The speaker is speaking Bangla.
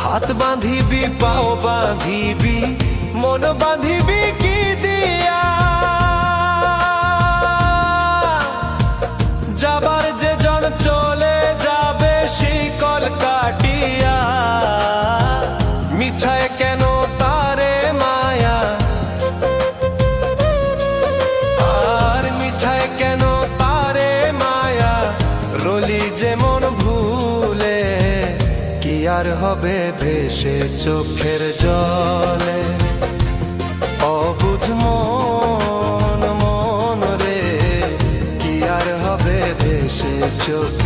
হাত বাঁধিবি পাও বাঁধিবি মন বাঁধিবি কি দিয়া, যাবার যে জন চলে যাবে শিকল কাটিয়া। মিছায় কেন তারে মায়া, আর মিছায় কেন তারে মায়া, রলি যেমন ভুলে কি আর হবে ভেসে চোখের জলে। অবুঝ মন মন রে কি আর হবে ভেসে চোখ